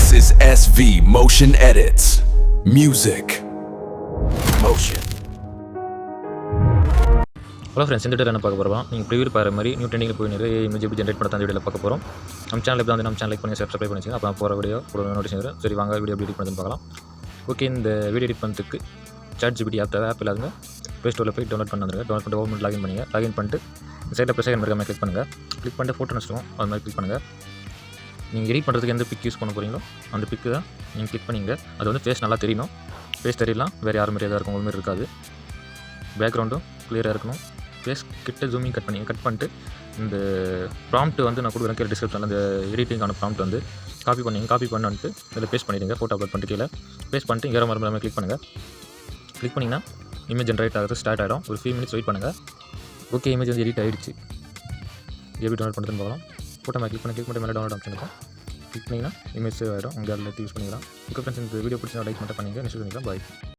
This is SV Motion Edits. Music. Motion. Hello friends, இந்த video என்ன பார்க்க போகிறோம்? நீங்கள் ப்ரிவியூ பாரு மாதிரி நியூ ட்ரெண்டிங்கில் போய் நிறைய இமேஜ் எப்படி ஜென்ரேட் பண்ண அந்த வீடியோவில் பார்க்க போகிறோம். நம்ம சேனல் எப்படி வந்து நம்ம சேனல் லைக் பண்ணி சப்ஸ்கிரைப் பண்ணி வச்சுங்க. அப்போ போகிற வீடியோ ஒரு நோட்டிஃபிகேஷன் வரும். சரி வாங்க வீடியோ எப்படி எடிட் பண்ணுறதுன்னு பார்க்கலாம். ஓகே, இந்த வீடியோ எடிட் பண்ணுறதுக்கு ChatGPT ஆப் தேவை. ஆப் இல்லாதவங்க ப்ளே ஸ்டோரில் போய் டவுன்லோட் பண்ணுங்க. டவுன்லோட் பண்ணிட்டு ஓப்பன் லாகின் பண்ணுங்கள். லாகின் பண்ணிட்டு சைடில் ப்ளஸ் ஐக்கன் இருக்க கிளிக் பண்ணுங்கள். கிளிக் பண்ணிட்டு ஃபோட்டோ நடிச்சிடும் அது மாதிரி கிளிக் பண்ணுங்கள். நீங்கள் எடிட் பண்ணுறதுக்கு எந்த பிக் யூஸ் பண்ண போகிறீங்களோ அந்த பிக்கு தான் நீங்கள் கிளிக் பண்ணிங்க. அது வந்து ஃபேஸ் நல்லா தெரியணும். ஃபேஸ் தெரியலாம் வேறு யார் மாதிரியாக தான் இருக்கும், ஒரு மாதிரி இருக்காது. பேக்ரவுண்டும் கிளியராக இருக்கணும். ஃபேஸ் கிட்ட ஜூமிங் கட் பண்ணிட்டு இந்த ப்ராம்ப்ட் வந்து நான் கொடுக்குறேன் கீழே டிஸ்கிரிப்ஷனில். அந்த எடிட்டிங்கான ப்ராம்ப்ட் வந்து காப்பி பண்ணிட்டு இதில் பேஸ்ட் பண்ணிவிடுங்க. ஃபோட்டோ அப்லோட் பண்ணிட்டு கீழே பேஸ்ட் பண்ணிட்டு இங்கே மறுபடியும் கிளிக் பண்ணுங்கள். கிளிக் பண்ணிங்கன்னா இமேஜ் ஜென்ரேட் ஆகிறது ஸ்டார்ட் ஆகிடும். ஒரு 3 minutes வெயிட் பண்ணுங்கள். ஓகே, இமேஜ் வந்து எடிட் ஆகிடுச்சு. எப்படி டவுன்லோட் பண்ணுறதுன்னு பார்க்கலாம். ஃபோட்டோ மேலே கிளிக் பண்ணி மேலே டவுன்லோட் ஆப்ஷன் இருக்கும். கிளிக் பண்ணிங்கன்னா இமேஜ் சேவ் ஆகிடும். உங்கள் அதில் யூஸ் பண்ணிக்கலாம். ஓகே ஃப்ரெண்ட்ஸ், இந்த வீடியோ பிடிச்சா லைக் மட்டும் பண்ணிங்க. நெக்ஸ்ட் பண்ணிக்கலாம். பாய்.